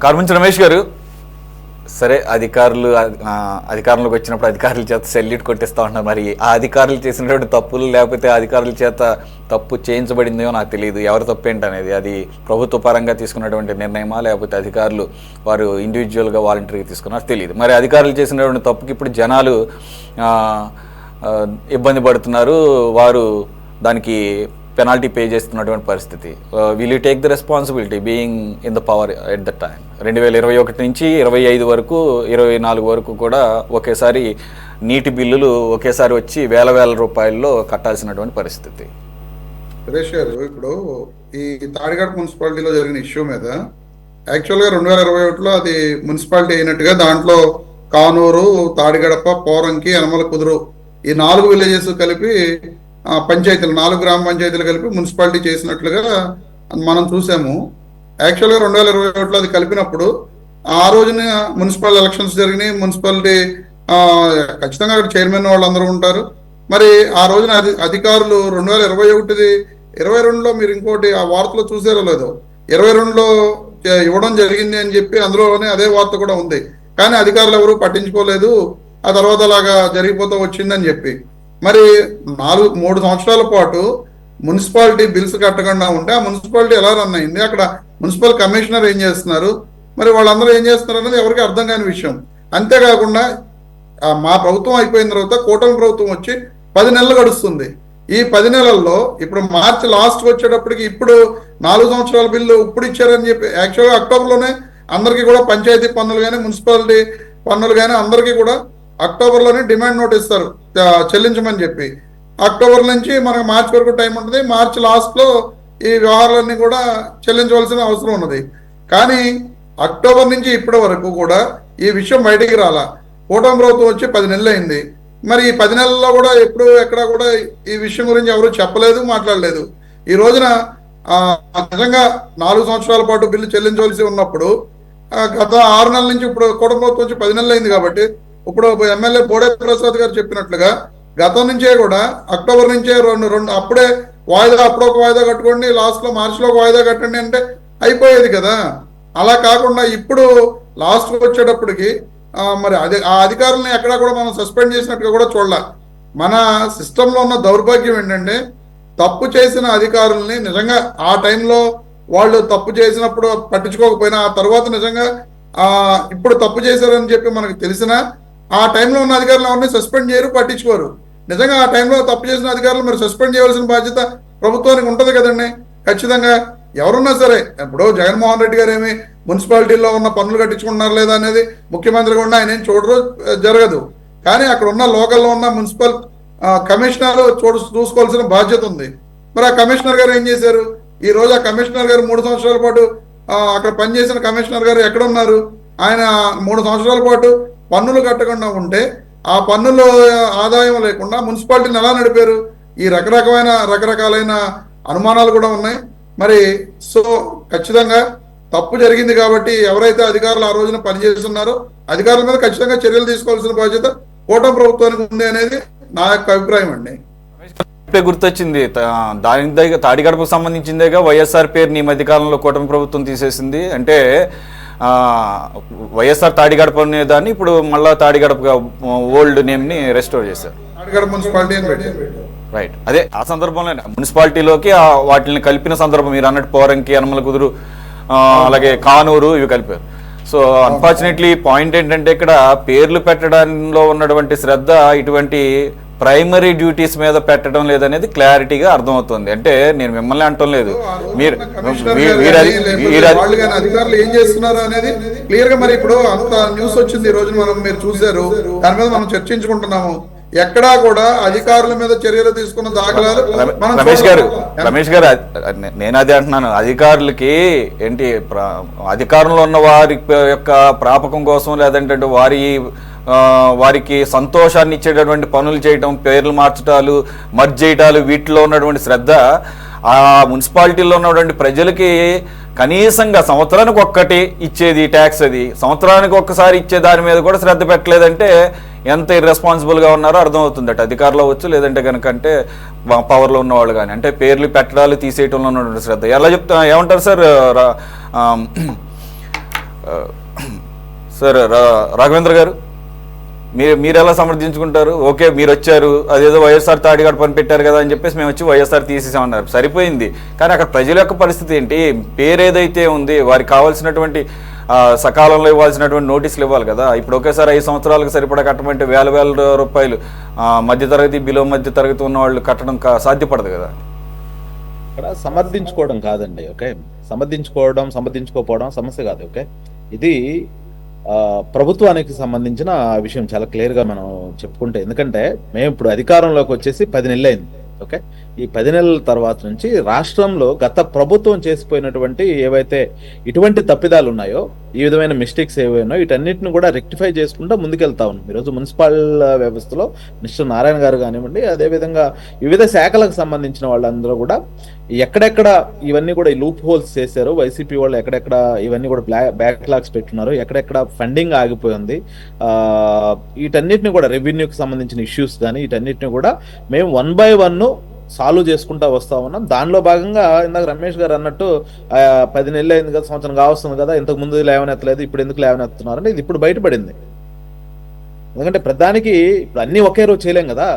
కార్మంచి రమేష్ గారు, సరే అధికారంలోకి వచ్చినప్పుడు అధికారుల చేత సెల్యూట్ కొట్టిస్తూ ఉంటారు. మరి ఆ అధికారులు చేసినటువంటి తప్పులు లేకపోతే అధికారుల చేత తప్పు చేయించబడిందో నాకు తెలియదు. ఎవరి తప్పు ఏంటనేది అది ప్రభుత్వ పరంగా తీసుకున్నటువంటి నిర్ణయమా లేకపోతే అధికారులు వారు ఇండివిజువల్గా వాలంటరీగా తీసుకున్నారో తెలియదు. మరి అధికారులు చేసినటువంటి తప్పుకి ఇప్పుడు జనాలు ఇబ్బంది పడుతున్నారు, వారు దానికి పెనాల్టీ పే చేస్తున్నటువంటి పరిస్థితి. Will you take the responsibility being in the power at the time? 2021 నుంచి 25 వరకు 24 వరకు కూడా ఒకేసారి నీటి బిల్లులు ఒకేసారి వచ్చి వేల రూపాయల్లో కట్టాల్సినటువంటి పరిస్థితి. సురేష్ గారు, ఇప్పుడు ఈ తాడిగడప మున్సిపాలిటీలో జరిగిన ఇష్యూ మీద యాక్చువల్గా 2021లో అది మున్సిపాలిటీ అయినట్టుగా దాంట్లో కానూరు, తాడిగడప, పోరంకి, యనమల కుదురు ఈ 4 విలేజెస్ కలిపి పంచాయతీలు 4 గ్రామ పంచాయతీలు కలిపి మున్సిపాలిటీ చేసినట్లుగా మనం చూసాము. యాక్చువల్గా 2021లో అది కలిపినప్పుడు ఆ రోజున మున్సిపల్ ఎలక్షన్స్ జరిగినాయి. మున్సిపాలిటీ ఖచ్చితంగా అక్కడ చైర్మన్ వాళ్ళందరూ ఉంటారు. మరి ఆ రోజున అధికారులు 2021-22లో మీరు ఇంకోటి ఆ వార్తలో చూసారో లేదో, 22లో ఇవ్వడం జరిగింది అని చెప్పి అందులోనే అదే వార్త కూడా ఉంది. కానీ అధికారులు ఎవరు పట్టించుకోలేదు, ఆ తర్వాత అలాగా జరిగిపోతూ వచ్చిందని చెప్పి. మరి 3 సంవత్సరాల పాటు మున్సిపాలిటీ బిల్స్ కట్టకుండా ఉంటే ఆ మున్సిపాలిటీ ఎలా రన్ అయింది, అక్కడ మున్సిపల్ కమిషనర్ ఏం చేస్తున్నారు, మరి వాళ్ళందరూ ఏం చేస్తున్నారు అనేది ఎవరికి అర్థం కాని విషయం. అంతేకాకుండా మా ప్రభుత్వం అయిపోయిన తర్వాత కూటమి ప్రభుత్వం వచ్చి 10 నెలలు గడుస్తుంది. ఈ 10 నెలల్లో ఇప్పుడు మార్చి లాస్ట్ వచ్చేటప్పటికి ఇప్పుడు 4 సంవత్సరాల బిల్లు ఇప్పుడు ఇచ్చారని చెప్పి యాక్చువల్గా అక్టోబర్లోనే అందరికీ కూడా పంచాయతీ పన్నులు కానీ మున్సిపాలిటీ పన్నులు కానీ అందరికీ కూడా అక్టోబర్లోనే డిమాండ్ నోట్ ఇస్తారు చెల్లించమని చెప్పి. అక్టోబర్ నుంచి మనకు మార్చి వరకు టైం ఉంటుంది. మార్చి లాస్ట్లో ఈ వ్యవహారాలన్నీ కూడా చెల్లించవలసిన అవసరం ఉన్నది. కానీ అక్టోబర్ నుంచి ఇప్పటి వరకు కూడా ఈ విషయం బయటికి రాలా. కూటమి ప్రభుత్వం వచ్చి 10 నెలలు అయింది. మరి ఈ 10 నెలల్లో కూడా ఎప్పుడు ఎక్కడా కూడా ఈ విషయం గురించి ఎవరు చెప్పలేదు, మాట్లాడలేదు. ఈ రోజున నిజంగా 4 సంవత్సరాల పాటు బిల్లు చెల్లించవలసి ఉన్నప్పుడు గత 6 నెలల నుంచి ఇప్పుడు కూటమి ప్రభుత్వం వచ్చి 10 నెలలు అయింది కాబట్టి ఇప్పుడు ఎమ్మెల్యే బోడే ప్రసాద్ గారు చెప్పినట్లుగా గతం నుంచే కూడా అక్టోబర్ నుంచే రెండు అప్పుడే వాయిదా, అప్పుడు ఒక వాయిదా కట్టుకోండి, లాస్ట్లో మార్చిలో ఒక వాయిదా కట్టండి అంటే అయిపోయేది కదా. అలా కాకుండా ఇప్పుడు లాస్ట్ వచ్చేటప్పటికి మరి ఆ అధికారులను ఎక్కడా కూడా మనం సస్పెండ్ చేసినట్టుగా కూడా చూడాల. మన సిస్టంలో ఉన్న దౌర్భాగ్యం ఏంటంటే తప్పు చేసిన అధికారుల్ని నిజంగా ఆ టైంలో వాళ్ళు తప్పు చేసినప్పుడు పట్టించుకోకపోయినా ఆ తర్వాత నిజంగా ఇప్పుడు తప్పు చేశారని చెప్పి మనకు తెలిసినా ఆ టైంలో ఉన్న అధికారులు ఎవరిని సస్పెండ్ చేయరు, పట్టించుకోరు. నిజంగా ఆ టైంలో తప్పు చేసిన అధికారులు మరి సస్పెండ్ చేయవలసిన బాధ్యత ప్రభుత్వానికి ఉంటుంది కదండి. ఖచ్చితంగా ఎవరున్నా సరే, ఇప్పుడు జగన్మోహన్ రెడ్డి గారు ఏమి మున్సిపాలిటీలో ఉన్న పన్నులు కట్టించుకుంటున్నారు లేదా అనేది ముఖ్యమంత్రిగా ఉన్న ఆయన ఏం చూడరు, జరగదు. కానీ అక్కడ ఉన్న లోకల్లో ఉన్న మున్సిపల్ కమిషనర్ చూసుకోవాల్సిన బాధ్యత ఉంది. మరి ఆ కమిషనర్ గారు ఏం చేశారు? ఈ రోజు ఆ కమిషనర్ గారు 3 సంవత్సరాల పాటు అక్కడ పనిచేసిన కమిషనర్ గారు ఎక్కడ ఉన్నారు? ఆయన 3 సంవత్సరాల పాటు పన్నులు కట్టకుండా ఉంటే ఆ పన్నుల ఆదాయం లేకుండా మున్సిపాలిటీని ఎలా నడిపారు? ఈ రకరకాలైన అనుమానాలు కూడా ఉన్నాయి. మరి సో ఖచ్చితంగా తప్పు జరిగింది కాబట్టి ఎవరైతే అధికారులు ఆ రోజున పనిచేస్తున్నారో అధికారుల మీద ఖచ్చితంగా చర్యలు తీసుకోవాల్సిన బాధ్యత కూటమి ప్రభుత్వానికి ఉంది అనేది నా యొక్క అభిప్రాయం అండి. గుర్తొచ్చింది, తాడిగడపకు సంబంధించిందేగా వైఎస్ఆర్ పేరుని ఈ మధ్యకాలంలో కూటమి ప్రభుత్వం తీసేసింది. అంటే వైఎస్ఆర్ తాడిగడప అనే దాన్ని ఇప్పుడు మళ్ళా తాడిగడపగా ఓల్డ్ నేమ్ని రెస్టోర్ చేశారు, తాడిగడప మున్సిపాలిటీ అని పెట్టారు. రైట్. అదే ఆ సందర్భంలో మున్సిపాలిటీలోకి వాటిని కలిపిన సందర్భం మీరు అన్నట్టు పోరంకి, యనమల కుదురు, అలాగే కానూరు ఇవి కలిపారు. సో అన్ఫార్చునేట్లీ పాయింట్ ఏంటంటే ఇక్కడ పేర్లు పెట్టడంలో ఉన్నటువంటి శ్రద్ధ ఇటువంటి ప్రైమరీ డ్యూటీస్ మీద పెట్టడం లేదనేది క్లారిటీగా అర్థమవుతుంది. అంటే నేను మిమ్మల్ని అంటం లేదు, మీరు అధికారులు ఏం చేస్తున్నారు అనేది క్లియర్ గా మరి ఇప్పుడు అంత న్యూస్ వచ్చింది ఈ రోజు మీరు చూసారు, దాని మీద మనం చర్చించుకుంటున్నాము. ఎక్కడా కూడా అధికారుల మీద చర్యలు తీసుకున్న దాఖలాలు రమేష్ గారు నేను అదే అంటున్నాను. అధికారులకి ఏంటి అధికారంలో ఉన్న వారి యొక్క ప్రాపకం కోసం లేదంటే వారికి సంతోషాన్ని ఇచ్చేటటువంటి పనులు చేయటం, పేర్లు మార్చటాలు, మర్జ్ చేయటాలు, వీటిలో ఉన్నటువంటి శ్రద్ధ ఆ మున్సిపాలిటీలో ఉన్నటువంటి ప్రజలకి కనీసంగా సంవత్సరానికి ఒక్కటి ఇచ్చేది ట్యాక్స్, అది సంవత్సరానికి ఒక్కసారి ఇచ్చే దాని మీద కూడా శ్రద్ధ పెట్టలేదంటే ఎంత ఇర్రెస్పాన్సిబుల్గా ఉన్నారో అర్థమవుతుంది. అటు అధికారులు అవ్వచ్చు, లేదంటే కనుక అంటే పవర్లో ఉన్నవాళ్ళు కానీ, అంటే పేర్లు పెట్టడాలు తీసేయటంలో ఉన్నటువంటి శ్రద్ధ ఎలా ఏమంటారు సార్? సార్ రాఘవేంద్ర గారు, మీరు ఎలా సమర్థించుకుంటారు? ఓకే, మీరు వచ్చారు, అదేదో వైఎస్ఆర్ తాడిగాడు పని పెట్టారు కదా అని చెప్పేసి మేము వచ్చి వైఎస్ఆర్ తీసేసామన్నారు, సరిపోయింది. కానీ అక్కడ ప్రజల యొక్క పరిస్థితి ఏంటి? పేరు ఏదైతే ఉంది వారికి కావాల్సినటువంటి సకాలంలో ఇవ్వాల్సినటువంటి నోటీసులు ఇవ్వాలి కదా. ఇప్పుడు ఒకేసారి 5 సంవత్సరాలకు సరిపడా కట్టమంటే వేల రూపాయలు మధ్యతరగతి, బిలో మధ్య తరగతి ఉన్న వాళ్ళు కట్టడం సాధ్యపడదు కదా. ఇక్కడ సమర్థించుకోవడం కాదండి. ఓకే, సమర్థించుకోకపోవడం సమస్య కాదు. ఓకే, ఇది ప్రభుత్వానికి సంబంధించిన విషయం చాలా క్లియర్ గా మనం చెప్పుకుంటే, ఎందుకంటే మేము ఇప్పుడు అధికారంలోకి వచ్చేసి 10 నెలలు అయింది. ఓకే, ఈ 10 నెలల తర్వాత నుంచి రాష్ట్రంలో గత ప్రభుత్వం చేసిపోయినటువంటి ఏవైతే ఇటువంటి తప్పిదాలు ఉన్నాయో, ఈ విధమైన మిస్టేక్స్ ఏవైనా వీటన్నిటిని కూడా రెక్టిఫై చేసుకుంటూ ముందుకెళ్తా ఉన్నాం. ఈరోజు మున్సిపల్ వ్యవస్థలో మిస్టర్ నారాయణ గారు కానివ్వండి, అదేవిధంగా వివిధ శాఖలకు సంబంధించిన వాళ్ళందరూ కూడా ఎక్కడెక్కడ ఇవన్నీ కూడా ఈ లూప్ హోల్స్ చేశారు, వైసీపీ వాళ్ళు ఎక్కడెక్కడ ఇవన్నీ కూడా బ్యాక్లాగ్స్ పెట్టున్నారు, ఎక్కడెక్కడ ఫండింగ్ ఆగిపోయింది, వీటన్నిటిని కూడా రెవెన్యూకి సంబంధించిన ఇష్యూస్ కానీ వీటన్నిటిని కూడా మేము 1 by 1 సాల్వ్ చేసుకుంటా వస్తా ఉన్నాం. దానిలో భాగంగా ఇందాక రమేష్ గారు అన్నట్టు 10 నెలలు అయింది కదా, సంవత్సరం కావస్తుంది కదా, ఇంతకు ముందు లేవనెత్తలేదు, ఇప్పుడు ఎందుకు లేవనెత్తున్నారు అంటే ఇది ఇప్పుడు బయటపడింది. ఎందుకంటే ప్రధానికి ఇప్పుడు అన్ని ఒకే రోజు చేయలేం కదా.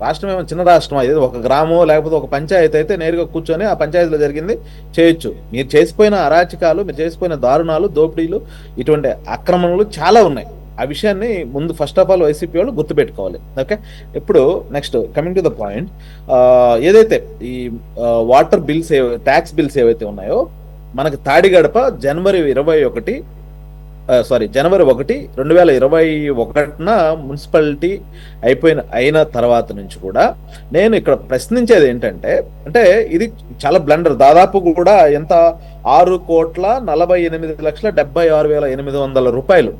రాష్ట్రం ఏమో చిన్న రాష్ట్రం, ఇది ఒక గ్రామం లేకపోతే ఒక పంచాయతీ అయితే నేరుగా కూర్చొని ఆ పంచాయతీలో జరిగింది చేయొచ్చు. మీరు చేసిపోయిన అరాచకాలు, మీరు చేసిపోయిన దారుణాలు, దోపిడీలు, ఇటువంటి ఆక్రమణలు చాలా ఉన్నాయి. ఆ విషయాన్ని ముందు ఫస్ట్ ఆఫ్ ఆల్ వైసీపీ వాళ్ళు గుర్తుపెట్టుకోవాలి. ఓకే, ఇప్పుడు next coming to the point, ఏదైతే ఈ వాటర్ బిల్స్ ట్యాక్స్ బిల్స్ ఏవైతే ఉన్నాయో, మనకి తాడిగడప జనవరి 1, 2021 మున్సిపాలిటీ అయిన తర్వాత నుంచి కూడా నేను ఇక్కడ ప్రశ్నించేది ఏంటంటే, అంటే ఇది చాలా బ్లండర్. దాదాపు కూడా ఎంత 6,48,76,800 రూపాయలు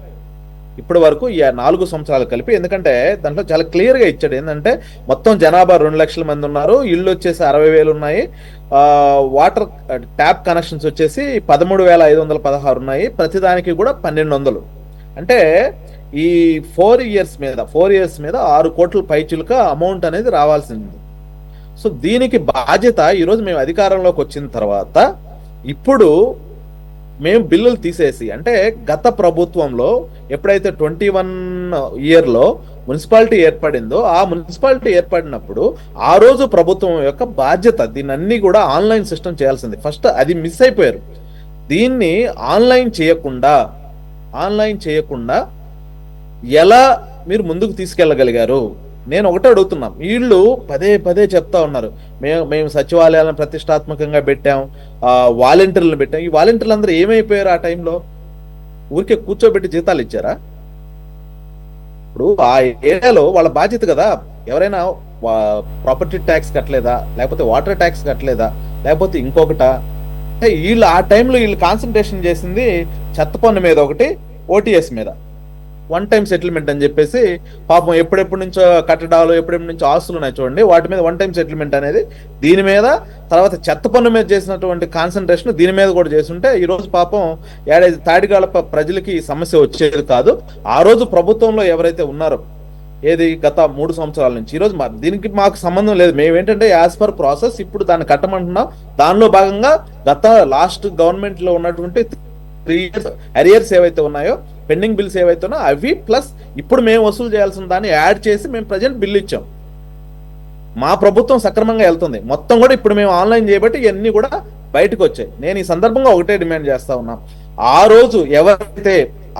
ఇప్పటి వరకు ఈ 4 సంవత్సరాలు కలిపి. ఎందుకంటే దాంట్లో చాలా క్లియర్ గా ఇచ్చాడు ఏంటంటే, మొత్తం జనాభా 2 లక్షల మంది ఉన్నారు, ఇళ్ళు వచ్చేసి 60,000 ఉన్నాయి, వాటర్ ట్యాప్ కనెక్షన్స్ వచ్చేసి 13,516 ఉన్నాయి, ప్రతిదానికి కూడా 1,200. అంటే ఈ 4 ఇయర్స్ మీద 6 కోట్ల పైచులుక అమౌంట్ అనేది రావాల్సింది. సో దీనికి బాధ్యత ఈరోజు మేము అధికారంలోకి వచ్చిన తర్వాత ఇప్పుడు మేము బిల్లులు తీసేసి, అంటే గత ప్రభుత్వంలో ఎప్పుడైతే 21 ఇయర్లో మున్సిపాలిటీ ఏర్పడిందో, ఆ మున్సిపాలిటీ ఏర్పడినప్పుడు ఆ రోజు ప్రభుత్వం యొక్క బాధ్యత దీన్ని అన్ని కూడా ఆన్లైన్ సిస్టమ్ చేయాల్సింది. ఫస్ట్ అది మిస్ అయిపోయారు. దీన్ని ఆన్లైన్ చేయకుండా ఎలా మీరు ముందుకు తీసుకెళ్ళగలిగారు? నేను ఒకటే అడుగుతున్నాం. వీళ్ళు పదే చెప్తా ఉన్నారు, మేము సచివాలయాలను ప్రతిష్టాత్మకంగా పెట్టాం, వాలంటీర్లను పెట్టాం. ఈ వాలంటీర్లు అందరూ ఏమైపోయారు? ఆ టైంలో ఊరికే కూర్చోబెట్టి జీతాలు ఇచ్చారా? ఇప్పుడు ఆ ఏరియాలో వాళ్ళ బాధ్యత కదా, ఎవరైనా ప్రాపర్టీ ట్యాక్స్ కట్టలేదా, లేకపోతే వాటర్ ట్యాక్స్ కట్టలేదా, లేకపోతే ఇంకొకటా? వీళ్ళు ఆ టైంలో వీళ్ళు కాన్సన్ట్రేషన్ చేసింది చెత్త పన్ను మీద ఒకటి, ఓటీఎస్ మీద. 1 టైం సెటిల్మెంట్ అని చెప్పేసి పాపం ఎప్పుడెప్పటి నుంచో కట్టడాలు, ఎప్పుడెప్పటి నుంచో ఆస్తులు ఉన్నాయి చూడండి, వాటి మీద 1 టైం సెటిల్మెంట్ అనేది దీని మీద, తర్వాత చెత్త పన్ను మీద చేసినటువంటి కాన్సన్ట్రేషన్ దీని మీద కూడా చేస్తుంటే ఈ రోజు పాపం ఏడాది తాడిగడప ప్రజలకి ఈ సమస్య వచ్చేది కాదు. ఆ రోజు ప్రభుత్వంలో ఎవరైతే ఉన్నారో, ఏది గత 3 సంవత్సరాల నుంచి, ఈరోజు దీనికి మాకు సంబంధం లేదు. మేమేంటంటే యాజ్ పర్ ప్రాసెస్ ఇప్పుడు దాన్ని కట్టమంటున్నాం. దానిలో భాగంగా గత లాస్ట్ గవర్నమెంట్ లో ఉన్నటువంటి 3 ఇయర్స్ అరియర్స్ ఏవైతే ఉన్నాయో, పెండింగ్ బిల్స్ ఏవైతే ఉన్నాయో అవి ప్లస్ ఇప్పుడు మేము వసూలు చేయాల్సిన దాన్ని యాడ్ చేసి మేము ప్రజెంట్ బిల్లు ఇచ్చాం. మా ప్రభుత్వం సక్రమంగా వెళ్తుంది మొత్తం కూడా. ఇప్పుడు మేము ఆన్లైన్ చేయబట్టి ఇవన్నీ కూడా బయటకు వచ్చాయి. నేను ఈ సందర్భంగా ఒకటే డిమాండ్ చేస్తా ఉన్నా, ఆ రోజు ఎవరైతే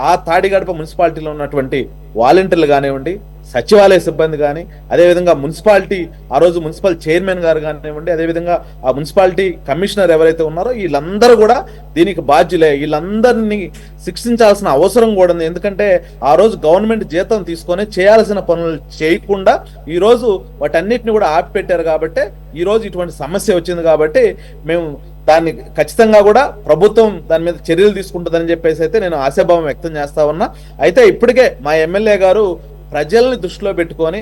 ఆ తాడిగడప మున్సిపాలిటీలో ఉన్నటువంటి వాలంటీర్లు కానివ్వండి, సచివాలయ సిబ్బంది కానీ, అదేవిధంగా మున్సిపాలిటీ ఆ రోజు మున్సిపల్ చైర్మన్ గారు కానివ్వండి, అదేవిధంగా ఆ మున్సిపాలిటీ కమిషనర్ ఎవరైతే ఉన్నారో వీళ్ళందరూ కూడా దీనికి బాధ్యులే. వీళ్ళందరినీ శిక్షించాల్సిన అవసరం కూడా ఉంది. ఎందుకంటే ఆ రోజు గవర్నమెంట్ జీతం తీసుకొని చేయాల్సిన పనులు చేయకుండా ఈ రోజు వాటన్నిటిని కూడా ఆపిపెట్టారు. కాబట్టి ఈ రోజు ఇటువంటి సమస్య వచ్చింది. కాబట్టి మేము దాన్ని ఖచ్చితంగా కూడా ప్రభుత్వం దాని మీద చర్యలు తీసుకుంటుందని చెప్పేసి అయితే నేను ఆశాభావం వ్యక్తం చేస్తా ఉన్నా. అయితే ఇప్పటికే మా ఎమ్మెల్యే గారు ప్రజల్ని దృష్టిలో పెట్టుకొని,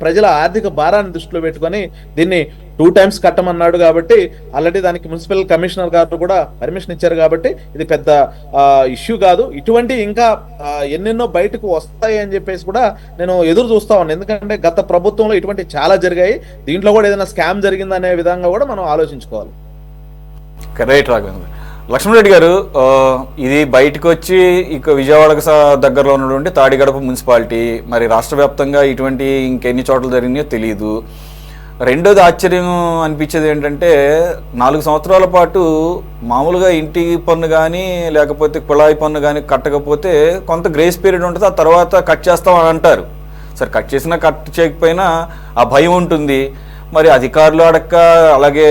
ప్రజల ఆర్థిక భారాన్ని దృష్టిలో పెట్టుకొని దీన్ని 2 టైమ్స్ కట్టమన్నాడు. కాబట్టి ఆల్రెడీ దానికి మున్సిపల్ కమిషనర్ గారు కూడా పర్మిషన్ ఇచ్చారు. కాబట్టి ఇది పెద్ద ఇష్యూ కాదు. ఇటువంటి ఇంకా ఎన్నెన్నో బయటకు వస్తాయి అని చెప్పేసి కూడా నేను ఎదురు చూస్తా ఉన్నాను. ఎందుకంటే గత ప్రభుత్వంలో ఇటువంటి చాలా జరిగాయి. దీంట్లో కూడా ఏదైనా స్కామ్ జరిగిందనే విధంగా కూడా మనం ఆలోచించుకోవాలి. రైట్ రాఘవేంద్ర, లక్ష్మణరెడ్డి గారు, ఇది బయటకు వచ్చి ఇక విజయవాడకు దగ్గరలో ఉన్నటువంటి తాడిగడప మున్సిపాలిటీ, మరి రాష్ట్ర వ్యాప్తంగా ఇటువంటి ఇంకెన్ని చోట్ల జరిగినాయో తెలియదు. రెండోది ఆశ్చర్యం అనిపించేది ఏంటంటే 4 సంవత్సరాల పాటు మామూలుగా ఇంటి పన్ను కానీ లేకపోతే కుళాయి పన్ను కానీ కట్టకపోతే కొంత గ్రేస్ పీరియడ్ ఉంటుంది, ఆ తర్వాత కట్ చేస్తామని అంటారు. సరే, కట్ చేసినా కట్ చేయకపోయినా ఆ భయం ఉంటుంది. మరి అధికారులు అడక్క, అలాగే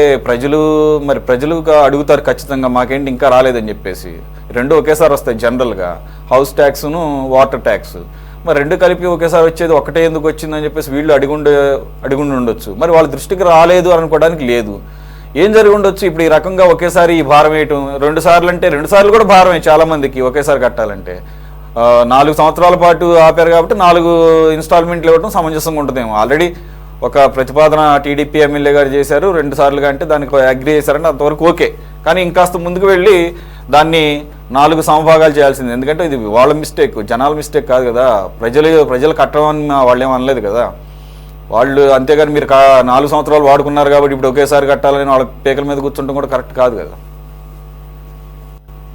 ప్రజలుగా అడుగుతారు ఖచ్చితంగా, మాకేంటి ఇంకా రాలేదని చెప్పేసి. రెండు ఒకేసారి వస్తాయి జనరల్గా, హౌస్ ట్యాక్స్ను వాటర్ ట్యాక్స్. మరి రెండు కలిపి ఒకేసారి వచ్చేది ఒకటే ఎందుకు వచ్చిందని చెప్పేసి వీళ్ళు అడిగుండి ఉండొచ్చు. మరి వాళ్ళ దృష్టికి రాలేదు అనుకోవడానికి లేదు. ఏం జరిగి ఉండొచ్చు ఇప్పుడు ఈ రకంగా ఒకేసారి ఈ భారం వేయటం? 2 సార్లు అంటే 2 సార్లు కూడా భారమే చాలా మందికి ఒకేసారి కట్టాలంటే. 4 సంవత్సరాల పాటు ఆపారు కాబట్టి 4 ఇన్స్టాల్మెంట్లు ఇవ్వడం సమంజసంగా ఉంటుందేమో. ఆల్రెడీ ఒక ప్రతిపాదన టీడీపీ ఎమ్మెల్యే గారు చేశారు, 2 సార్లుగా అంటే దానికి అగ్రి చేశారంటే అంతవరకు ఓకే. కానీ ఇంకాస్త ముందుకు వెళ్ళి దాన్ని 4 సమభాగాలు చేయాల్సింది. ఎందుకంటే ఇది వాళ్ళ మిస్టేక్, జనాల మిస్టేక్ కాదు కదా. ప్రజలు కట్టమని వాళ్ళు ఏమీ అనలేదు కదా. వాళ్ళు అంతేగాని మీరు 4 సంవత్సరాలు వాడుకున్నారు కాబట్టి ఇప్పుడు ఒకేసారి కట్టాలని వాళ్ళ పేకల మీద కూర్చుంటాం కూడా కరెక్ట్ కాదు కదా.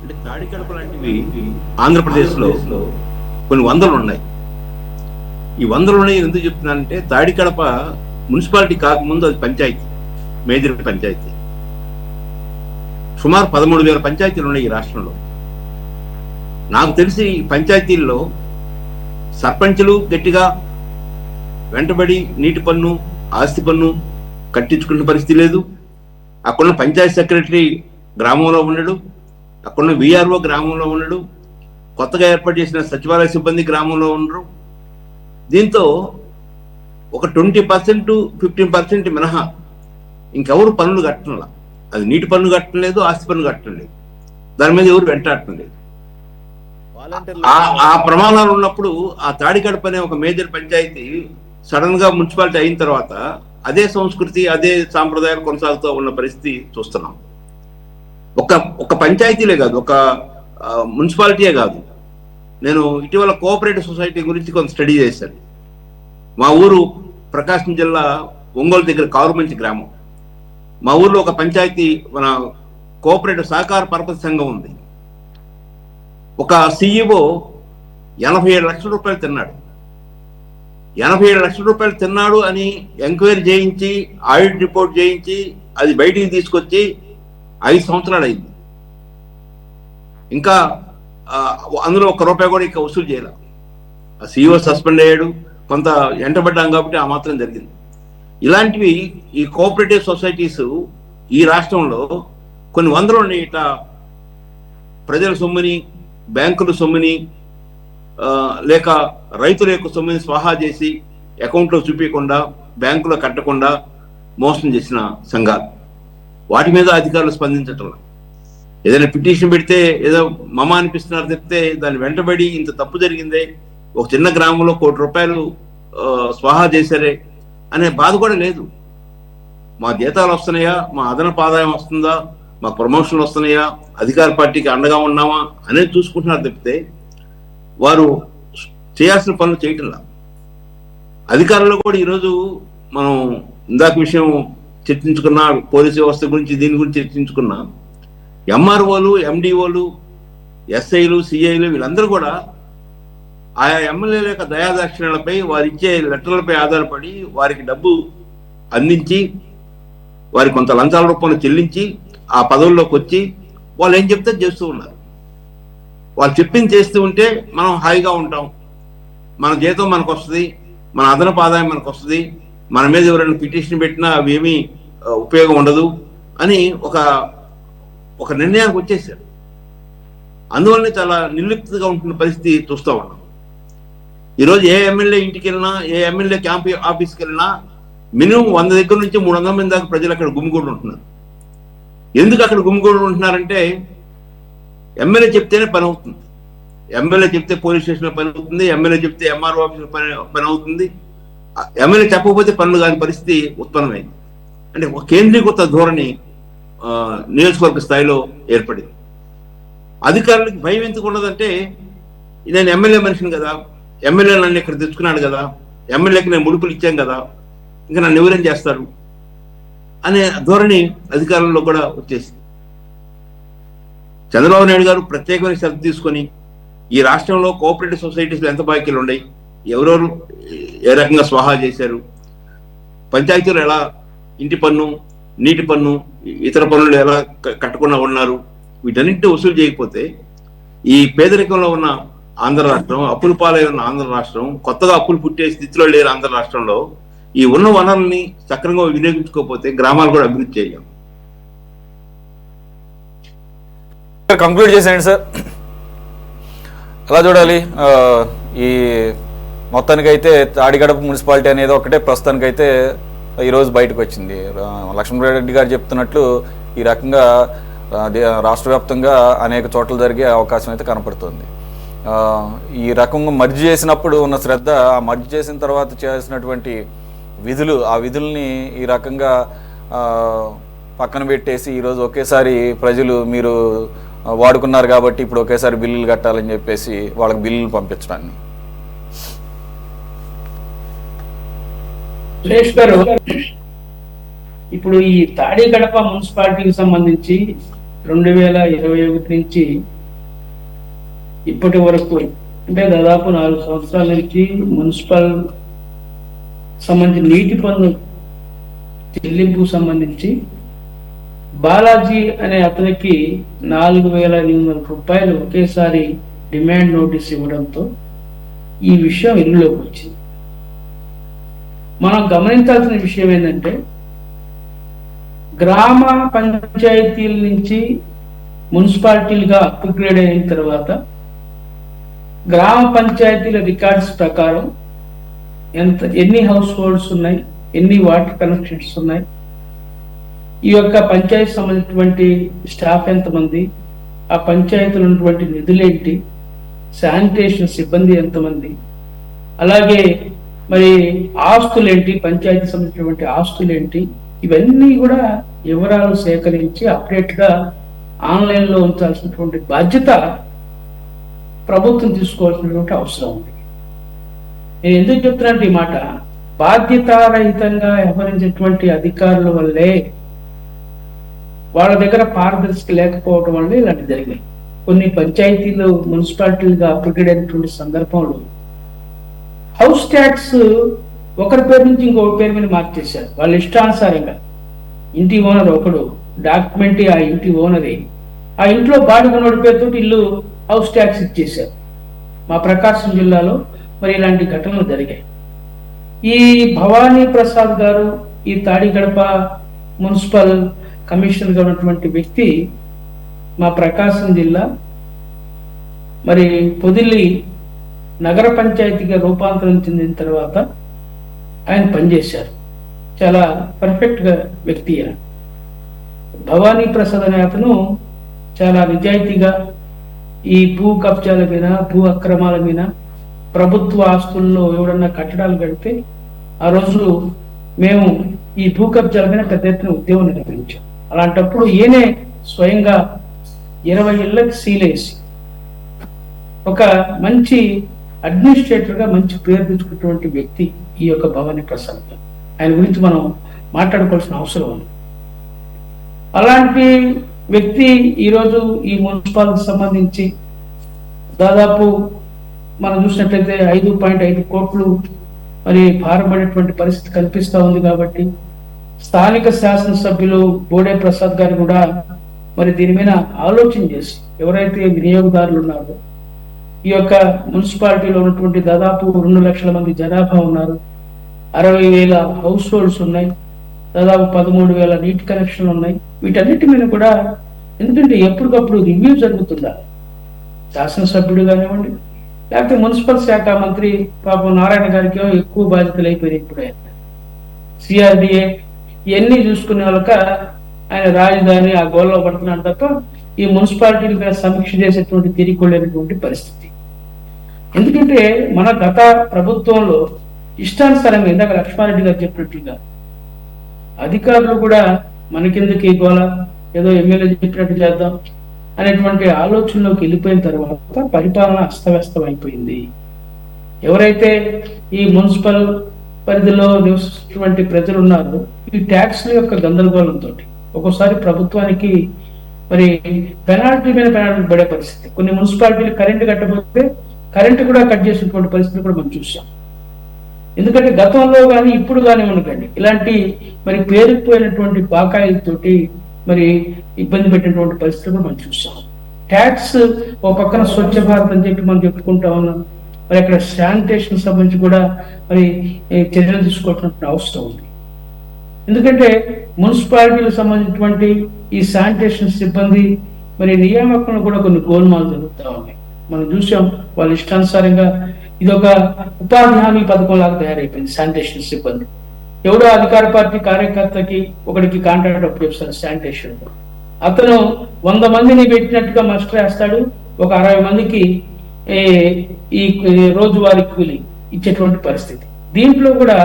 అంటే తాడికడప లాంటివి ఆంధ్రప్రదేశ్లో కొన్ని వందలు ఉన్నాయి. ఈ వందలు ఉన్నాయి ఎందుకు చెప్తున్నానంటే, తాడికడప మున్సిపాలిటీ కాకముందు అది పంచాయతీ, మేజర్ పంచాయతీ. సుమారు 13,000 పంచాయతీలు ఉన్నాయి ఈ రాష్ట్రంలో. నాకు తెలిసి పంచాయతీల్లో సర్పంచులు గట్టిగా వెంటబడి నీటి పన్ను, ఆస్తి పన్ను కట్టించుకున్న పరిస్థితి లేదు. అక్కడున్న పంచాయతీ సెక్రటరీ గ్రామంలో ఉండడు, అక్కడున్న విఆర్ఓ గ్రామంలో ఉండడు, కొత్తగా ఏర్పాటు చేసిన సచివాలయ సిబ్బంది గ్రామంలో ఉండరు. దీంతో ఒక 20% 15% మినహా ఇంకెవరు పన్నులు కట్టడంలా. అది నీటి పన్ను కట్టడం లేదు, ఆస్తి పన్ను కట్టడం లేదు, దాని మీద ఎవరు వెంటాడటం లేదు. ఆ ప్రమాణాలు ఉన్నప్పుడు ఆ తాడికడప అనే ఒక మేజర్ పంచాయతీ సడన్ గా మున్సిపాలిటీ అయిన తర్వాత అదే సంస్కృతి, అదే సాంప్రదాయాలు కొనసాగుతూ ఉన్న పరిస్థితి చూస్తున్నాం. ఒక పంచాయతీలే కాదు, ఒక మున్సిపాలిటీయే కాదు. నేను ఇటీవల కోఆపరేటివ్ సొసైటీ గురించి కొంత స్టడీ చేశాను. మా ఊరు ప్రకాశం జిల్లా ఒంగోలు దగ్గర కారుమంచి గ్రామం. మా ఊర్లో ఒక పంచాయతీ, మన కోఆపరేటివ్ సహకార పరపతి సంఘం ఉంది. ఒక సిఇఓ 87 లక్షల రూపాయలు తిన్నాడు. 87 లక్షల రూపాయలు తిన్నాడు అని ఎంక్వైరీ చేయించి, ఆడిట్ రిపోర్ట్ చేయించి, అది బయటికి తీసుకొచ్చి 5 సంవత్సరాలు అయింది. ఇంకా అందులో 1 రూపాయి కూడా ఇంకా వసూలు చేయాలి. ఆ సిఇఓ సస్పెండ్ అయ్యాడు, కొంత ఎంటబడ్డాం కాబట్టి ఆ మాత్రం జరిగింది. ఇలాంటివి ఈ కోఆపరేటివ్ సొసైటీస్ ఈ రాష్ట్రంలో కొన్ని వందలు ఉన్నాయి. ఇట్లా ప్రజల సొమ్ముని, బ్యాంకుల సొమ్ముని, లేక రైతుల యొక్క సొమ్ముని స్వాహా చేసి అకౌంట్లో చూపించకుండా, బ్యాంకులో కట్టకుండా మోసం చేసిన సంఘాలు. వాటి మీద అధికారులు స్పందించటం, ఏదైనా పిటిషన్ పెడితే ఏదో మమ అనిపిస్తున్నారు చెప్తే దాన్ని వెంటబడి ఇంత తప్పు జరిగిందే, ఒక చిన్న గ్రామంలో 1 కోటి రూపాయలు స్వాహా చేశారే అనే బాధ కూడా లేదు. మా జీతాలు వస్తున్నాయా, మా అదనపు ఆదాయం వస్తుందా, మా ప్రమోషన్లు వస్తున్నాయా, అధికార పార్టీకి అండగా ఉన్నామా అనేది చూసుకుంటున్నారు తప్పితే వారు చేయాల్సిన పనులు చేయటంలా. అధికారులు కూడా ఈరోజు మనం ఇందాక విషయం చర్చించుకున్నా, పోలీసు వ్యవస్థ గురించి దీని గురించి చర్చించుకున్నా, ఎంఆర్ఓలు, ఎండిఓలు, ఎస్ఐలు, సిఐలు వీళ్ళందరూ కూడా ఆయా ఎమ్మెల్యేల యొక్క దయాదాక్షిణ్యాలపై, వారు ఇచ్చే లెటర్లపై ఆధారపడి వారికి డబ్బు అందించి, వారి కొంత లంచాల రూపంలో చెల్లించి ఆ పదవుల్లోకి వచ్చి వాళ్ళు ఏం చెప్తే చేస్తూ ఉన్నారు. వాళ్ళు చెప్పింది చేస్తూ ఉంటే మనం హాయిగా ఉంటాం, మన జీతం మనకు వస్తుంది, మన అదనపు ఆదాయం మనకు వస్తుంది, మన మీద ఎవరైనా పిటిషన్ పెట్టినా అవి ఏమీ ఉపయోగం ఉండదు అని ఒక నిర్ణయానికి వచ్చేసారు. అందువల్లనే చాలా నిర్లిప్తగా ఉంటున్న పరిస్థితి చూస్తూ ఉన్నాం. ఈరోజు ఏ ఎమ్మెల్యే ఇంటికి వెళ్ళినా, ఏ ఎమ్మెల్యే క్యాంప్ ఆఫీస్కి వెళ్ళినా మినిమం 100 దగ్గర నుంచి 300 మంది దాకా ప్రజలు అక్కడ గుమిగూడి ఉంటున్నారు. ఎందుకు అక్కడ గుమిగూడి ఉంటున్నారంటే, ఎమ్మెల్యే చెప్తేనే పని అవుతుంది, ఎమ్మెల్యే చెప్తే పోలీస్ స్టేషన్లో పని అవుతుంది, ఎమ్మెల్యే చెప్తే ఎంఆర్ఓ ఆఫీస్లో పని అవుతుంది. ఎమ్మెల్యే చెప్పకపోతే పనులు కాని పరిస్థితి ఉత్పన్నమైంది. అంటే ఒక కేంద్రీకృత ధోరణి నియోజకవర్గ స్థాయిలో ఏర్పడింది. అధికారులకు భయం ఎందుకు ఉండదంటే, నేను ఎమ్మెల్యే మనిషిని కదా, ఎమ్మెల్యే నన్ను ఇక్కడ తెచ్చుకున్నాడు కదా, ఎమ్మెల్యేకి నేను ముడుపులు ఇచ్చాను కదా, ఇంకా నన్ను ఎవరేం చేస్తారు అనే ధోరణి అధికారుల్లో కూడా వచ్చేసింది. చంద్రబాబు నాయుడు గారు ప్రత్యేకమైన శ్రద్ధ తీసుకొని ఈ రాష్ట్రంలో కోఆపరేటివ్ సొసైటీస్లో ఎంత బాకీలు ఉన్నాయి, ఎవరెవరు ఏ రకంగా స్వాహా చేశారు, పంచాయతీలు ఎలా ఇంటి పన్ను, నీటి పన్ను, ఇతర పన్నులు ఎలా కట్టకుండా ఉన్నారు, వీటన్నింటినీ వసూలు చేయకపోతే ఈ పేదరికంలో ఉన్న ఆంధ్ర రాష్ట్రం, అప్పుల పాలై ఉన్న ఆంధ్ర రాష్ట్రం, కొత్తగా అప్పులు పుట్టే స్థితిలో లేరు ఆంధ్ర రాష్ట్రంలో ఈ ఉన్న వనరుల్ని సక్రమంగా వినియోగించుకోకపోతే గ్రామాలు కూడా అభివృద్ధి చేయలేము. కంక్లూడ్ చేసేయండి సార్. ఎలా చూడాలి ఈ మొత్తానికైతే తాడిగడప మున్సిపాలిటీ అనేది ఒకటే ప్రస్తుతానికైతే ఈరోజు బయటకు వచ్చింది. లక్ష్మణరెడ్డి గారు చెప్తున్నట్లు ఈ రకంగా రాష్ట్ర వ్యాప్తంగా అనేక చోట్ల జరిగే అవకాశం అయితే కనపడుతుంది. ఈ రకంగా మర్జీ చేసినప్పుడు ఉన్న శ్రద్ధ, ఆ మర్జీ చేసిన తర్వాత చేసినటువంటి విధులు, ఆ విధుల్ని ఈ రకంగా పక్కన పెట్టేసి ఈరోజు ఒకేసారి ప్రజలు మీరు వాడుకున్నారు కాబట్టి ఇప్పుడు ఒకేసారి బిల్లులు కట్టాలని చెప్పేసి వాళ్ళకి బిల్లులు పంపించడాన్ని. సురేష్ గారు, ఇప్పుడు ఈ తాడిగడప మున్సిపాలిటీకి సంబంధించి 2021 నుంచి ఇప్పటి వరకు అంటే దాదాపు 4 సంవత్సరాల నుంచి మున్సిపల్ సంబంధించి నీటి పన్ను చెల్లింపు సంబంధించి బాలాజీ అనే అతనికి 4,800 రూపాయలు ఒకేసారి డిమాండ్ నోటీస్ ఇవ్వడంతో ఈ విషయం వెలుగులోకి వచ్చింది. మనం గమనించాల్సిన విషయం ఏంటంటే, గ్రామ పంచాయతీల నుంచి మున్సిపాలిటీలుగా అప్గ్రేడ్ అయిన తర్వాత గ్రామ పంచాయతీల రికార్డ్స్ ప్రకారం ఎన్ని హౌస్ హోల్డ్స్ ఉన్నాయి, ఎన్ని వాటర్ కనెక్షన్స్ ఉన్నాయి, ఈ యొక్క పంచాయతీ సంబంధించినటువంటి స్టాఫ్ ఎంతమంది, ఆ పంచాయతీలో ఉన్నటువంటి నిధులేంటి, శానిటేషన్ సిబ్బంది ఎంతమంది, అలాగే మరి ఆస్తులేంటి, పంచాయతీ సంబంధించినటువంటి ఆస్తులేంటి, ఇవన్నీ కూడా వివరాలు సేకరించి అప్డేట్గా ఆన్లైన్లో ఉంచాల్సినటువంటి బాధ్యత ప్రభుత్వం తీసుకోవాల్సినటువంటి అవసరం ఉంది. నేను ఎందుకు చెప్తున్నట్టు ఈ మాట, బాధ్యతారహితంగా వ్యవహరించేటువంటి అధికారుల వల్లే, వాళ్ళ దగ్గర పారదర్శక లేకపోవడం వల్లే ఇలాంటి జరిగాయి. కొన్ని పంచాయతీలు మున్సిపాలిటీలుగా అప్గ్రేడ్ అయినటువంటి సందర్భంలో హౌస్ ట్యాక్స్ ఒకరి పేరు నుంచి ఇంకొక పేరు మీద మార్చేశారు. వాళ్ళ ఇష్టానుసారంగా ఇంటి ఓనర్ ఒకడు, డాక్యుమెంట్ ఆ ఇంటి ఓనరే, ఆ ఇంట్లో బాడి ఉన్నోడి పేరుతో ఇల్లు హౌస్ ట్యాక్స్ ఇచ్చేశారు. మా ప్రకాశం జిల్లాలో మరి ఇలాంటి ఘటనలు జరిగాయి. ఈ భవానీ ప్రసాద్ గారు, ఈ తాడిగడప మున్సిపల్ కమిషనర్గా ఉన్నటువంటి వ్యక్తి మా ప్రకాశం జిల్లా మరి పొదిలి నగర పంచాయతీగా రూపాంతరం చెందిన తర్వాత ఆయన పనిచేశారు. చాలా పర్ఫెక్ట్గా వ్యక్తి. భవానీ ప్రసాద్ అనే అతను చాలా నిజాయితీగా ఈ భూ కబ్జాల మీద, భూ అక్రమాల మీద, ప్రభుత్వ ఆస్తుల్లో ఎవడన్నా కట్టడాలు కడితే ఆ రోజు మేము ఈ భూ కబ్జాల మీద పెద్ద ఎత్తున ఉద్యమం నిర్వహించాం. అలాంటప్పుడు ఈయనే స్వయంగా 20 ఇళ్లకు సీలేసి ఒక మంచి అడ్మినిస్ట్రేటర్గా మంచి పేరు తెచ్చుకున్నటువంటి వ్యక్తి ఈ యొక్క భవానీ ప్రసాద్. ఆయన గురించి మనం మాట్లాడుకోవాల్సిన అవసరం ఉంది. అలాంటి వ్యక్తి ఈరోజు ఈ మున్సిపాలిటీకి సంబంధించి దాదాపు మనం చూసినట్లయితే 5.5 కోట్లు మరి భారపడేటువంటి పరిస్థితి కనిపిస్తూ ఉంది. కాబట్టి స్థానిక శాసనసభ్యులు బోడే ప్రసాద్ గారు కూడా మరి దీని మీద ఆలోచన చేసి, ఎవరైతే వినియోగదారులు ఉన్నారో, ఈ యొక్క మున్సిపాలిటీలో ఉన్నటువంటి దాదాపు 2 లక్షల మంది జనాభా ఉన్నారు, 60,000 హౌస్ హోల్డ్స్ ఉన్నాయి, దాదాపు 13,000 నీటి కనెక్షన్లు ఉన్నాయి. వీటన్నిటి మీద కూడా ఎందుకంటే ఎప్పటికప్పుడు రివ్యూ జరుగుతుందా, శాసనసభ్యుడు కానివ్వండి, లేకపోతే మున్సిపల్ శాఖ మంత్రి పాపం నారాయణ గారికి ఎక్కువ బాధ్యతలు అయిపోయినాయి. ఇప్పుడే సిఆర్డిఏ ఇవన్నీ చూసుకునే వాళ్ళక ఆయన రాజధాని ఆ గోల్లో పడుతున్నాడు తప్ప ఈ మున్సిపాలిటీల మీద సమీక్ష చేసేటువంటి తీరికోలేనటువంటి పరిస్థితి. ఎందుకంటే మన గత ప్రభుత్వంలో ఇష్టానుసారంగా ఇందాక లక్ష్మారెడ్డి గారు చెప్పినట్లుగా అధికారులు కూడా మనకెందుకు ఈ గోళ, ఏదో ఎమ్మెల్యే చెప్పినట్టు చేద్దాం అనేటువంటి ఆలోచనలోకి వెళ్ళిపోయిన తర్వాత పరిపాలన అస్తవ్యస్తం అయిపోయింది. ఎవరైతే ఈ మున్సిపల్ పరిధిలో నివసిస్తున్నటువంటి ప్రజలు ఉన్నారో, ఈ ట్యాక్స్ల యొక్క గందరగోళంతో ఒక్కోసారి ప్రభుత్వానికి మరి పెనాల్టీ మీద పెనాల్టీ పడే పరిస్థితి. కొన్ని మున్సిపాలిటీలు కరెంటు కట్టకపోతే కరెంటు కూడా కట్ చేసినటువంటి పరిస్థితి కూడా మనం చూసాం. ఎందుకంటే గతంలో కానీ ఇప్పుడు కానీ ఉండకండి ఇలాంటి మరి పేరుకుపోయినటువంటి బాకాయిలతోటి మరి ఇబ్బంది పెట్టినటువంటి పరిస్థితులు కూడా మనం చూసాం. ట్యాక్స్ ఒక పక్కన స్వచ్ఛ భారత్ అని చెప్పి మనం చెప్పుకుంటా ఉన్నాం, మరి అక్కడ శానిటేషన్ సంబంధించి కూడా మరి చర్యలు తీసుకోవాల్సిన అవసరం ఉంది. ఎందుకంటే మున్సిపాలిటీలకు సంబంధించినటువంటి ఈ శానిటేషన్ సిబ్బంది మరి నియామకంలో కూడా కొన్ని గోల్మాలు జరుగుతూ ఉన్నాయి. మనం చూసాం వాళ్ళ ఇష్టానుసారంగా ఇది ఒక ఉపాధి హామీ పథకం లాగా తయారైపోయింది. శానిటేషన్ సిబ్బంది ఎవడో అధికార పార్టీ కార్యకర్తకి ఒకటికి కాంట్రాక్ట్ అప్పు చేస్తారు శానిటేషన్. అతను 100 మందిని పెట్టినట్టుగా మస్టర్ వేస్తాడు, ఒక 60 మందికి ఈ రోజువారీ కూలి ఇచ్చేటువంటి పరిస్థితి. దీంట్లో కూడా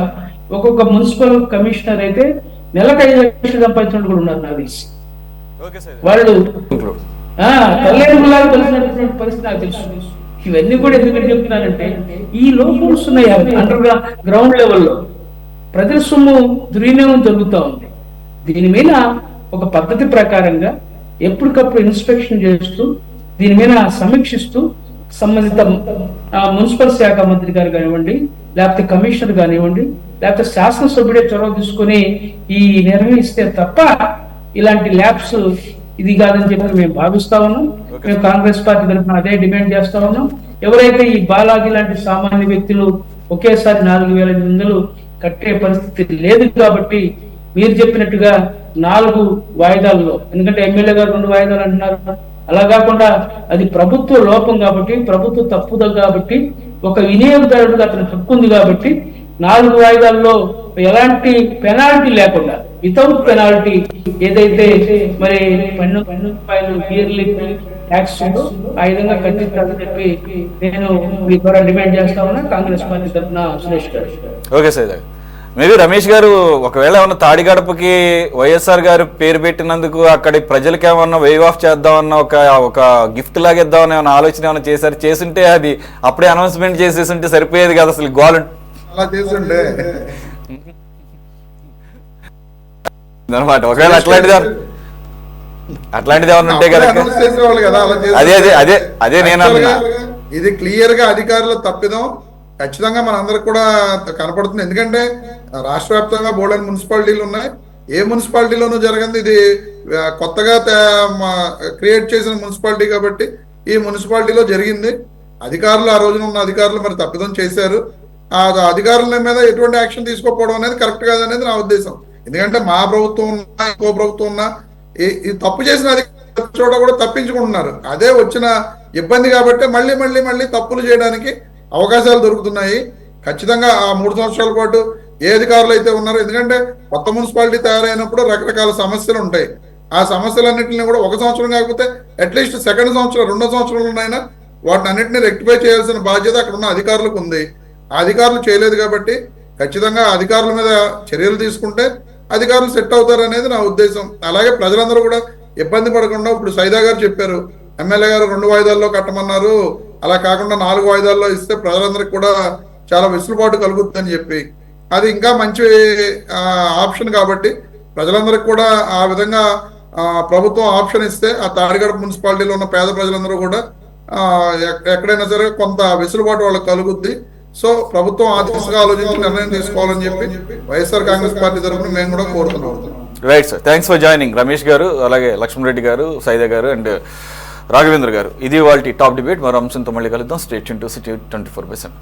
ఒక్కొక్క మున్సిపల్ కమిషనర్ అయితే నెలకు 5 లక్షలు సంపాదించినట్టు కూడా ఉన్నారు నాకు తెలిసి. వాళ్ళు తల్లిదండ్రులాగా కలిసినటువంటి పరిస్థితి నాకు తెలుసు. ఇవన్నీ కూడా ఎందుకంటే చెప్తున్నానంటే ఈ లోపల్స్ ఉన్నాయి అండర్ గ్రౌండ్ లెవెల్లో ప్రజల సొమ్ము దుర్వినియోగం జరుగుతూ ఉంది. దీని మీద ఒక పద్ధతి ప్రకారంగా ఎప్పటికప్పుడు ఇన్స్పెక్షన్ చేస్తూ దీని మీద సమీక్షిస్తూ సంబంధిత మున్సిపల్ శాఖ మంత్రి గారు కానివ్వండి, లేకపోతే కమిషనర్ కానివ్వండి, లేకపోతే శాసనసభ్యుడే చొరవ తీసుకొని ఈ నిర్వహిస్తే తప్ప ఇలాంటి ల్యాబ్స్ ఇది కాదని చెప్పి మేము భావిస్తా ఉన్నాం. మేము కాంగ్రెస్ పార్టీ తరఫున అదే డిమాండ్ చేస్తా ఉన్నాం. ఎవరైతే ఈ బాలాజీ లాంటి సామాన్య వ్యక్తులు ఒకేసారి 4,800 కట్టే పరిస్థితి లేదు కాబట్టి మీరు చెప్పినట్టుగా 4 వాయిదాల్లో, ఎందుకంటే ఎమ్మెల్యే గారు 2 వాయిదాలు అంటున్నారు, అలా కాకుండా అది ప్రభుత్వ లోపం కాబట్టి, ప్రభుత్వ తప్పుద కాబట్టి, ఒక వినియోగదారుడిగా అతని హక్కు ఉంది కాబట్టి 4 వాయిదాల్లో ఎలాంటి పెనాల్టీ లేకుండా వితౌట్ పెనాల్టీ ఏదైతే మరి 12 రూపాయలు ఇయర్లీ ట్యాక్స్ ఉందో ఆ విధంగా కట్టించాలని చెప్పి నేను మీ ద్వారా డిమాండ్ చేస్తా ఉన్నా కాంగ్రెస్ పార్టీ తరఫున సురేష్ గారు. ఓకే సార్, మేబీ రమేష్ గారు ఒకవేళ ఏమన్నా తాడి గడపకి వైఎస్ఆర్ గారు పేరు పెట్టినందుకు అక్కడి ప్రజలకి ఏమన్నా వేవ్ ఆఫ్ చేద్దామన్న ఒక గిఫ్ట్ లాగా ఇద్దామని ఏమన్నా ఆలోచన ఏమన్నా చేశారు? చేస్తుంటే అది అప్పుడే అనౌన్స్మెంట్ చేసేస్తుంటే సరిపోయేది కదా అసలు గోల్ అలా చేస్తుంటే అనమాట. ఒకవేళ అట్లాంటిది ఏమన్నా ఉంటే కదా అదే అదే అదే అదే నేను అన్నా. ఇది క్లియర్ గా అధికారులు తప్పిదం ఖచ్చితంగా మనందరికి కూడా కనపడుతుంది. ఎందుకంటే రాష్ట్ర వ్యాప్తంగా బోల్డెన్ మున్సిపాలిటీలు ఉన్నాయి, ఏ మున్సిపాలిటీలోనూ జరగదు. ఇది కొత్తగా క్రియేట్ చేసిన మున్సిపాలిటీ కాబట్టి ఈ మున్సిపాలిటీలో జరిగింది. అధికారులు ఆ రోజున ఉన్న అధికారులు మరి తప్పిదం చేశారు. ఆ అధికారుల మీద ఎటువంటి యాక్షన్ తీసుకోకపోవడం అనేది కరెక్ట్ కాదనేది నా ఉద్దేశం. ఎందుకంటే మా ప్రభుత్వం ఉన్నా ఇంకో ప్రభుత్వం ఉన్నా ఈ తప్పు చేసిన అధికారులు చోట కూడా తప్పించుకుంటున్నారు. అదే వచ్చిన ఇబ్బంది కాబట్టి మళ్ళీ మళ్ళీ మళ్ళీ తప్పులు చేయడానికి అవకాశాలు దొరుకుతున్నాయి. ఖచ్చితంగా ఆ 3 సంవత్సరాల పాటు ఏ అధికారులు అయితే ఉన్నారో, ఎందుకంటే కొత్త మున్సిపాలిటీ తయారైనప్పుడు రకరకాల సమస్యలు ఉంటాయి. ఆ సమస్యలన్నింటినీ కూడా 1 సంవత్సరం కాకపోతే అట్లీస్ట్ సెకండ్ సంవత్సరం 2వ సంవత్సరంలోనైనా వాటిని అన్నింటినీ రెక్టిఫై చేయాల్సిన బాధ్యత అక్కడ ఉన్న అధికారులకు ఉంది. ఆ అధికారులు చేయలేదు కాబట్టి ఖచ్చితంగా అధికారుల మీద చర్యలు తీసుకుంటే అధికారులు సెట్ అవుతారు అనేది నా ఉద్దేశం. అలాగే ప్రజలందరూ కూడా ఇబ్బంది పడకుండా, ఇప్పుడు సైదా గారు చెప్పారు ఎమ్మెల్యే గారు 2 వాయిదాల్లో కట్టమన్నారు, అలా కాకుండా 4 వాయిదాల్లో ఇస్తే ప్రజలందరికీ కూడా చాలా వెసులుబాటు కలుగుతుందని చెప్పి, అది ఇంకా మంచి ఆప్షన్ కాబట్టి ప్రజలందరికీ కూడా ఆ విధంగా ప్రభుత్వం ఆప్షన్ ఇస్తే ఆ తాడిగడప మున్సిపాలిటీలో ఉన్న పేద ప్రజలందరూ కూడా ఎక్కడైనా సరే కొంత వెసులుబాటు వాళ్ళకి కలుగుద్ది. సో ప్రభుత్వం ఆ దిశగా ఆలోచించి నిర్ణయం తీసుకోవాలని చెప్పి వైఎస్ఆర్ కాంగ్రెస్ పార్టీ తరఫున మేము కూడా కోరుతున్నాం. Right sir, thanks for joining Ramesh గారు, అలాగే లక్ష్మణరెడ్డి గారు, సైదా గారు అండ్ రాఘవేంద్ర గారు. ఇది వాళ్ళ టాప్ డిబేట్. మరో అంశంతో మళ్ళీ కలుద్దాం. Stay tune to city 24/7.